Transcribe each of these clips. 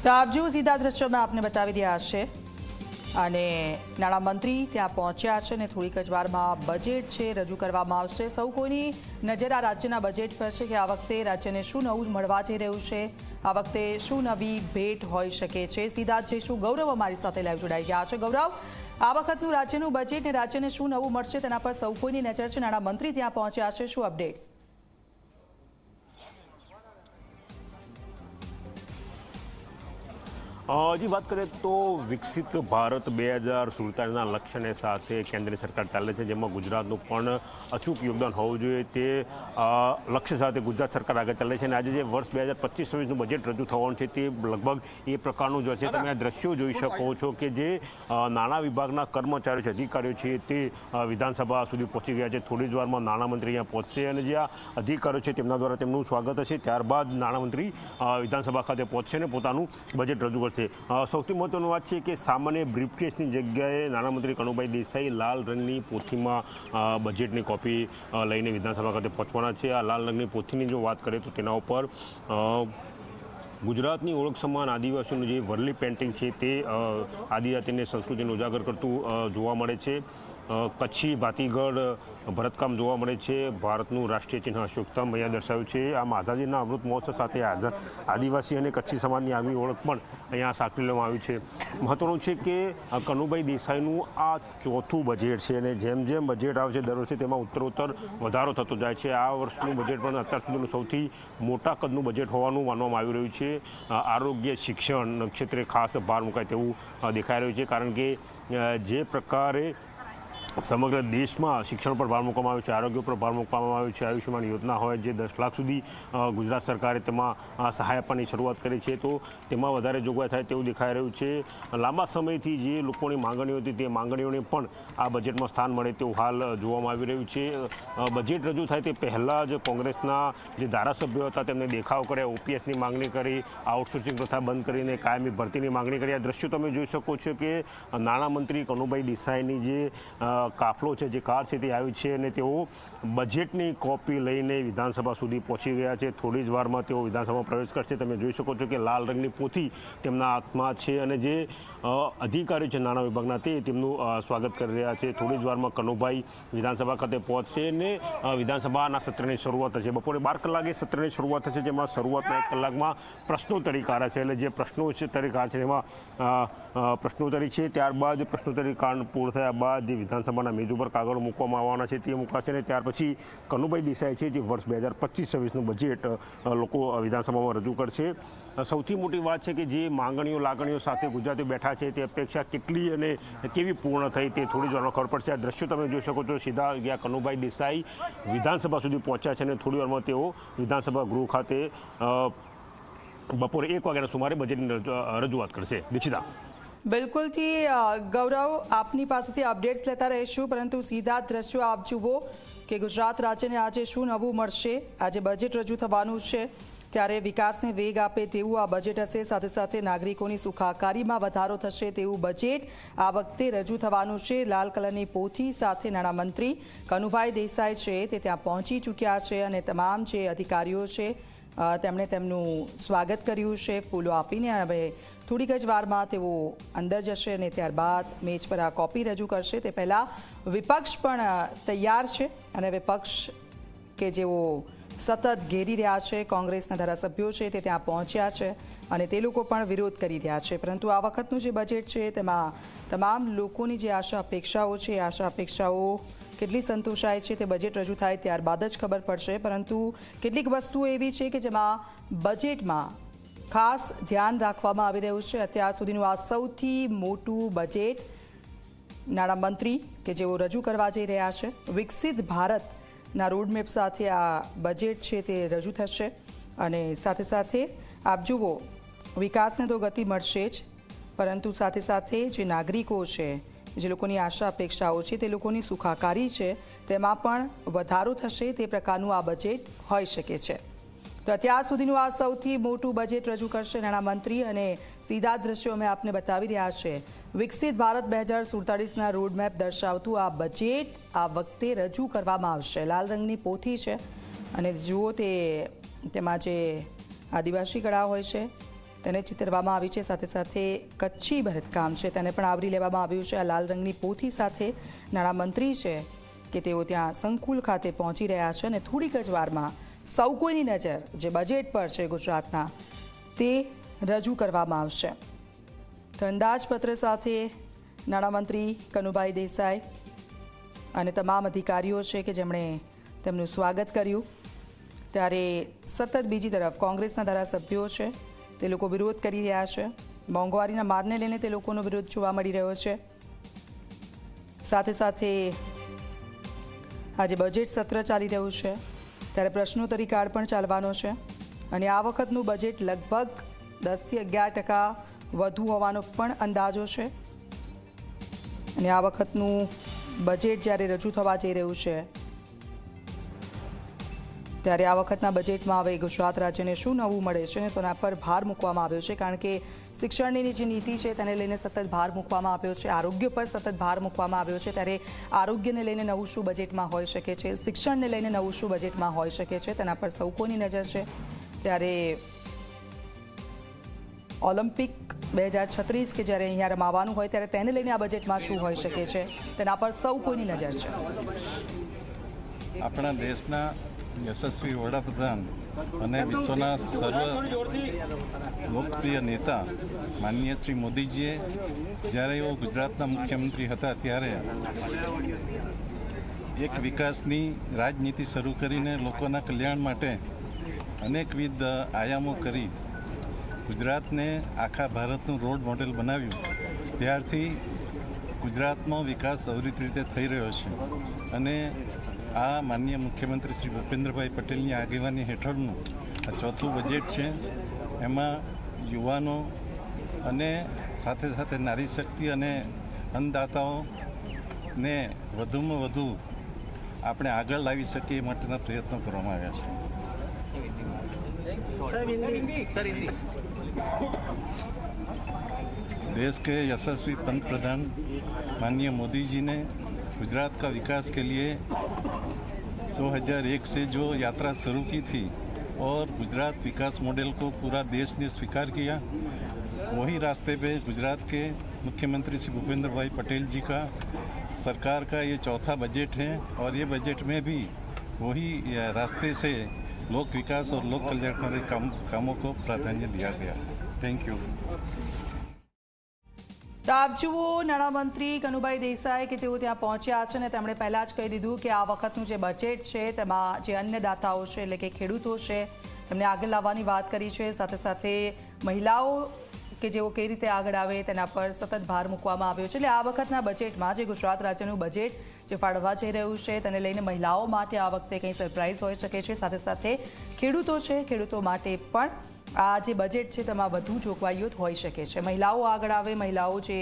તો આપ જો સીધા દ્રશ્યોમાં આપને બતાવી રહ્યા છે અને નાણામંત્રી ત્યાં પહોંચ્યા છે અને થોડીક જ વારમાં બજેટ છે રજૂ કરવામાં આવશે। સૌ કોઈની નજર આ રાજ્યના બજેટ પર છે કે આ વખતે રાજ્યને શું નવું મળવા જઈ રહ્યું છે, આ વખતે શું નવી ભેટ હોઈ શકે છે। સીધા જ જઈશું, ગૌરવ અમારી સાથે લાઈવ જોડાઈ ગયા છે। ગૌરવ, આ વખતનું રાજ્યનું બજેટ ને રાજ્યને શું નવું મળશે તેના પર સૌ કોઈની નજર છે। નાણામંત્રી ત્યાં પહોંચ્યા છે, શું અપડેટ્સ? હજી વાત કરીએ તો વિકસિત ભારત 2047ના લક્ષ્યને સાથે કેન્દ્ર સરકાર ચાલે છે, જેમાં ગુજરાતનું પણ અચૂક યોગદાન હોવું જોઈએ તે લક્ષ્ય સાથે ગુજરાત સરકાર આગળ ચાલે છે। અને આજે જે વર્ષ 2025-26નું બજેટ રજૂ થવાનું છે તે લગભગ એ પ્રકારનું જ છે। તમે આ દ્રશ્યો જોઈ શકો છો કે જે નાણાં વિભાગના કર્મચારીઓ છે, અધિકારીઓ છે તે વિધાનસભા સુધી પહોંચી ગયા છે। થોડી જ વારમાં નાણામંત્રી અહીંયા પહોંચશે અને જે આ અધિકારીઓ છે તેમના દ્વારા તેમનું સ્વાગત હશે। ત્યારબાદ નાણામંત્રી વિધાનસભા ખાતે પહોંચશે અને પોતાનું બજેટ રજૂ કરશે। સૌથી મહત્વની વાત છે કે સામાન્ય બ્રીફકેસની જગ્યાએ નાણામંત્રી કનુભાઈ દેસાઈ લાલ રંગની પોથીમાં બજેટની કોપી લઈને વિધાનસભા ખાતે પહોંચવાના છે। આ લાલ રંગની પોથીની જો વાત કરીએ તો તેના ઉપર ગુજરાતની ઓળખ સમાન આદિવાસીઓનું જે વરલી પેઇન્ટિંગ છે તે આદિજાતિની સંસ્કૃતિને ઉજાગર કરતું જોવા મળે છે। કચ્છી ભાતીગઢ ભરતકામ જોવા મળે છે। ભારતનું રાષ્ટ્રીય ચિહ્ન અશોકસ્તંભ અહીંયા દર્શાવ્યું છે। આમ આઝાદીના અમૃત મહોત્સવ સાથે આદિવાસી અને કચ્છી સમાજની આગવી ઓળખ પણ અહીંયા સાંકળી લેવામાં આવી છે। મહત્વનું છે કે કનુભાઈ દેસાઈનું આ ચોથું બજેટ છે અને જેમ જેમ બજેટ આવે છે દર વર્ષે તેમાં ઉત્તરોત્તર વધારો થતો જાય છે। આ વર્ષનું બજેટ પણ અત્યાર સુધીનું સૌથી મોટા કદનું બજેટ હોવાનું માનવામાં આવી રહ્યું છે। આરોગ્ય શિક્ષણ ક્ષેત્રે ખાસ ભાર મુકાય તેવું દેખાઈ રહ્યું છે, કારણ કે જે પ્રકારે સમગ્ર દેશમાં શિક્ષણ પર ભાર મૂકવામાં આવ્યો છે, આરોગ્ય પર ભાર મૂકવામાં આવ્યો છે। આયુષ્યમાન યોજના હોય જે 10 લાખ સુધી ગુજરાત સરકારે તેમાં સહાય આપવાની શરૂઆત કરી છે, તો તેમાં વધારે જોગવાઈ થાય તેવું દેખાઈ રહ્યું છે। લાંબા સમયથી જે લોકોની માંગણીઓ હતી તે માંગણીઓને પણ આ બજેટમાં સ્થાન મળે તેવું હાલ જોવામાં આવી રહ્યું છે। બજેટ રજૂ થાય તે પહેલાં જ કોંગ્રેસના જે ધારાસભ્યો હતા તેમને દેખાવ કર્યા, ઓપીએસની માંગણી કરી, આઉટસોર્સિંગ પ્રથા બંધ કરીને કાયમી ભરતીની માંગણી કરી। આ દ્રશ્યો તમે જોઈ શકો છો કે નાણામંત્રી કનુભાઈ દેસાઈની જે કાફલો છે, જે કાર છે તે આવી છે અને તેઓ બજેટની કોપી લઈને વિધાનસભા સુધી પહોંચી ગયા છે। થોડી જ વારમાં તેઓ વિધાનસભામાં પ્રવેશ કરશે। તમે જોઈ શકો છો કે લાલ રંગની પોથી તેમના હાથમાં છે અને જે અધિકારીઓ છે નાણાં વિભાગના તે તેમનું સ્વાગત કરી રહ્યા છે। થોડી જ વારમાં કનુભાઈ વિધાનસભા ખાતે પહોંચશે અને વિધાનસભાના સત્રની શરૂઆત થશે। બપોરે 12 કલાકે સત્રની શરૂઆત થશે, જેમાં શરૂઆતના 1 કલાકમાં પ્રશ્નોત્તરી કાર છે, એટલે જે પ્રશ્નોત્તરી કાર છે તેમાં પ્રશ્નોત્તરી છે। ત્યારબાદ પ્રશ્નોત્તરી કાર પૂર્ણ થયા બાદ જે વિધાનસભાના મેજ ઉપર કાગળો મૂકવામાં આવવાના છે તે મૂકાશે અને ત્યાર પછી કનુભાઈ દેસાઈ છે જે વર્ષ 2025-26નું બજેટ લોકો વિધાનસભામાં રજૂ કરશે। સૌથી મોટી વાત છે કે જે માંગણીઓ લાગણીઓ સાથે ગુજરાતી બેઠા છે તે અપેક્ષા કેટલી અને કેવી પૂર્ણ થઈ તે થોડી જ વારમાં ખબર પડશે। આ દ્રશ્યો તમે જોઈ શકો છો, સીધા ગયા કનુભાઈ દેસાઈ વિધાનસભા સુધી પહોંચ્યા છે અને થોડી વારમાં તેઓ વિધાનસભા ગૃહ ખાતે બપોરે 1 વાગ્યાના સુમારે બજેટની રજૂઆત કરશે। દીક્ષિતા। બિલકુલથી ગૌરવ, આપની પાસેથી અપડેટ્સ લેતા રહીશું, પરંતુ સીધા દ્રશ્યો આપ જુઓ કે ગુજરાત રાજ્યને આજે શું નવું મળશે। આજે બજેટ રજૂ થવાનું છે ત્યારે વિકાસને વેગ આપે તેવું આ બજેટ હશે, સાથે સાથે નાગરિકોની સુખાકારીમાં વધારો થશે તેવું બજેટ આ વખતે રજૂ થવાનું છે। લાલ કલરની પોથી સાથે નાણામંત્રી કનુભાઈ દેસાઈ છે તે ત્યાં પહોંચી ચૂક્યા છે અને તમામ જે અધિકારીઓ છે તેમણે તેમનું સ્વાગત કર્યું છે ફૂલો આપીને। હવે થોડીક જ વારમાં તેઓ અંદર જશે અને ત્યારબાદ મેજ પર આ કોપી રજૂ કરશે। તે પહેલાં વિપક્ષ પણ તૈયાર છે અને વિપક્ષ કે જેઓ સતત ઘેરી રહ્યા છે, કોંગ્રેસના ધારાસભ્યો છે તે ત્યાં પહોંચ્યા છે અને તે લોકો પણ વિરોધ કરી રહ્યા છે। પરંતુ આ વખતનું જે બજેટ છે તેમાં તમામ લોકોની જે આશા અપેક્ષાઓ છે, આશા અપેક્ષાઓ કેટલી સંતોષાય છે તે બજેટ રજૂ થાય ત્યારબાદ જ ખબર પડશે। પરંતુ કેટલીક વસ્તુઓ એવી છે કે જેમાં બજેટમાં ખાસ ધ્યાન રાખવામાં આવી રહ્યું છે। અત્યાર સુધીનું આ સૌથી મોટું બજેટ નાણામંત્રી કે જેઓ રજૂ કરવા જઈ રહ્યા છે, વિકસિત ભારતના રોડમેપ સાથે આ બજેટ છે તે રજૂ થશે અને સાથે સાથે આપ જુઓ વિકાસને તો ગતિ મળશે જ, પરંતુ સાથે સાથે જે નાગરિકો છે, જે લોકોની આશા અપેક્ષાઓ છે, તે લોકોની સુખાકારી છે તેમાં પણ વધારો થશે તે પ્રકારનું આ બજેટ હોઈ શકે છે। તો અત્યાર સુધીનું આ સૌથી મોટું બજેટ રજૂ કરશે નાણામંત્રી અને સીધા દ્રશ્યો અમે આપને બતાવી રહ્યા છે। વિકસિત ભારત 2047ના રોડમેપ દર્શાવતું આ બજેટ આ વખતે રજૂ કરવામાં આવશે। લાલ રંગની પોથી છે અને જુઓ તેમાં જે આદિવાસી કળા હોય છે તેને ચિતરવામાં આવી છે. સાથે સાથે કચ્છી ભરતકામ છે તેને પણ આવરી લેવામાં આવ્યું છે. આ લાલ રંગની પોથી સાથે નાણામંત્રી છે કે તેઓ ત્યાં સંકુલ ખાતે પહોંચી રહ્યા છે અને થોડીક જ વારમાં સૌ કોઈની નજર જે બજેટ પર છે ગુજરાતના તે રજૂ કરવામાં આવશે. તો અંદાજપત્ર સાથે નાણામંત્રી કનુભાઈ દેસાઈ અને તમામ અધિકારીઓ છે કે જેમણે તેમનું સ્વાગત કર્યું. ત્યારે સતત બીજી તરફ કોંગ્રેસના ધારાસભ્યો છે તે લોકો વિરોધ કરી રહ્યા છે. મોંઘવારીના મારને લઈને તે લોકોનો વિરોધ જોવા મળી રહ્યો છે. સાથે સાથે આજે બજેટ સત્ર ચાલી રહ્યું છે ત્યારે પ્રશ્નોત્તરી કાળ પણ ચાલવાનો છે અને આ વખતનું બજેટ લગભગ 10થી 11% વધુ હોવાનો પણ અંદાજો છે. અને આ વખતનું બજેટ જ્યારે રજૂ થવા જઈ રહ્યું છે ત્યારે આ વખતના બજેટમાં હવે ગુજરાત રાજ્યને શું નવું મળે છે ને તેના પર ભાર મૂકવામાં આવ્યો છે. કારણ કે શિક્ષણની જે નીતિ છે તેને લઈને સતત ભાર મૂકવામાં આવ્યો છે. આરોગ્ય પર સતત ભાર મૂકવામાં આવ્યો છે. ત્યારે આરોગ્યને લઈને નવું શું બજેટમાં હોઈ શકે છે, શિક્ષણને લઈને નવું શું બજેટમાં હોઈ શકે છે તેના પર સૌ કોઈની નજર છે. ત્યારે ઓલિમ્પિક 2036 કે જ્યારે અહીંયા રમાવાનું હોય ત્યારે તેને લઈને આ બજેટમાં શું હોઈ શકે છે તેના પર સૌ કોઈની નજર છે. આપણા દેશના યશસ્વી વડાપ્રધાન અને વિશ્વના સર્વ લોકપ્રિય નેતા માનનીય શ્રી મોદીજીએ જ્યારે એઓ ગુજરાતના મુખ્યમંત્રી હતા ત્યારે એક વિકાસની રાજનીતિ શરૂ કરીને લોકોના કલ્યાણ માટે અનેકવિધ આયામો કરી ગુજરાતને આખા ભારતનું રોલ મોડેલ બનાવ્યું. ત્યારથી ગુજરાતનો વિકાસ અવિરત રીતે થઈ રહ્યો છે અને આ માનનીય મુખ્યમંત્રી શ્રી ભૂપેન્દ્રભાઈ પટેલની આગેવાની હેઠળનું આ ચોથું બજેટ છે. એમાં યુવાનો અને સાથે સાથે નારી શક્તિ અને અન્નદાતાઓને વધુમાં વધુ આપણે આગળ લાવી શકીએ એ માટેના પ્રયત્નો કરવામાં આવ્યા છે. देश के यशस्वी पंत प्रधान माननीय मोदी जी ने गुजरात का विकास के लिए 2001 से जो यात्रा शुरू की थी और गुजरात विकास मॉडल को पूरा देश ने स्वीकार किया, वही रास्ते पे गुजरात के मुख्यमंत्री श्री भूपेंद्र भाई पटेल जी का सरकार का ये चौथा बजट है और ये बजट में भी वही रास्ते से लोक विकास और लोक कल्याणकारी कामों को प्राधान्य दिया गया. Thank you. તો આપ જુઓ નાણામંત્રી કનુભાઈ દેસાઈ કે તેઓ ત્યાં પહોંચ્યા છે અને તેમણે પહેલાં જ કહી દીધું કે આ વખતનું જે બજેટ છે તેમાં જે અન્નદાતાઓ છે એટલે કે ખેડૂતો છે તેમને આગળ લાવવાની વાત કરી છે. સાથે સાથે મહિલાઓ કે જેઓ કઈ રીતે આગળ આવે તેના પર સતત ભાર મૂકવામાં આવ્યો છે. એટલે આ વખતના બજેટમાં જે ગુજરાત રાજ્યનું બજેટ જે ફાળવા જઈ રહ્યું છે તેને લઈને મહિલાઓ માટે આ વખતે કંઈ સરપ્રાઇઝ હોઈ શકે છે. સાથે સાથે ખેડૂતો છે, ખેડૂતો માટે પણ આ જે બજેટ છે તેમાં વધુ જોગવાઈઓ હોઈ શકે છે. મહિલાઓ આગળ આવે, મહિલાઓ જે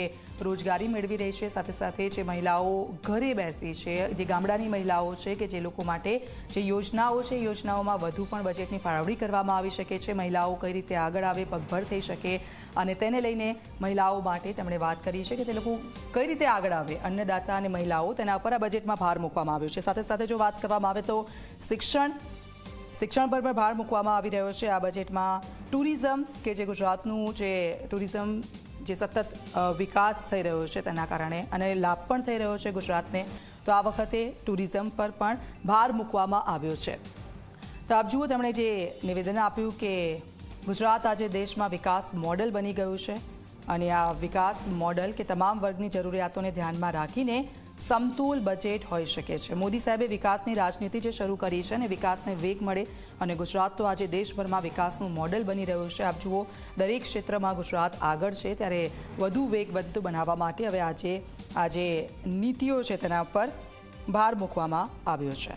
રોજગારી મેળવી રહી છે, સાથે સાથે જે મહિલાઓ ઘરે બેસી છે, જે ગામડાની મહિલાઓ છે કે જે લોકો માટે જે યોજનાઓ છે યોજનાઓમાં વધુ પણ બજેટની ફાળવણી કરવામાં આવી શકે છે. મહિલાઓ કઈ રીતે આગળ આવે, પગભર થઈ શકે અને તેને લઈને મહિલાઓ માટે તેમણે વાત કરી છે કે તે લોકો કઈ રીતે આગળ આવે, અન્નદાતા અને મહિલાઓ તેના પર આ બજેટમાં ભાર મૂકવામાં આવ્યો છે. સાથે સાથે જો વાત કરવામાં આવે તો શિક્ષણ પર પણ ભાર મૂકવામાં આવી રહ્યો છે આ બજેટમાં. ટુરિઝમ કે જે ગુજરાતનું જે ટુરિઝમ જે સતત વિકાસ થઈ રહ્યો છે તેના કારણે અને લાભ પણ થઈ રહ્યો છે ગુજરાતને, તો આ વખતે ટુરિઝમ પર પણ ભાર મૂકવામાં આવ્યો છે. તો આપ જુઓ તેમણે જે નિવેદન આપ્યું કે ગુજરાત આજે દેશમાં વિકાસ મોડલ બની ગયું છે અને આ વિકાસ મોડલ કે તમામ વર્ગની જરૂરિયાતોને ધ્યાનમાં રાખીને સમતોલ બજેટ હોઈ શકે છે. મોદી સાહેબે વિકાસની રાજનીતિ જે શરૂ કરી છે અને વિકાસને વેગ મળે અને ગુજરાત તો આજે દેશભરમાં વિકાસનું મોડેલ બની રહ્યું છે. આપ જુઓ દરેક ક્ષેત્રમાં ગુજરાત આગળ છે ત્યારે વધુ વેગવંતુ બનાવવા માટે હવે આજે નીતિઓ છે તેના પર ભાર મૂકવામાં આવ્યો છે.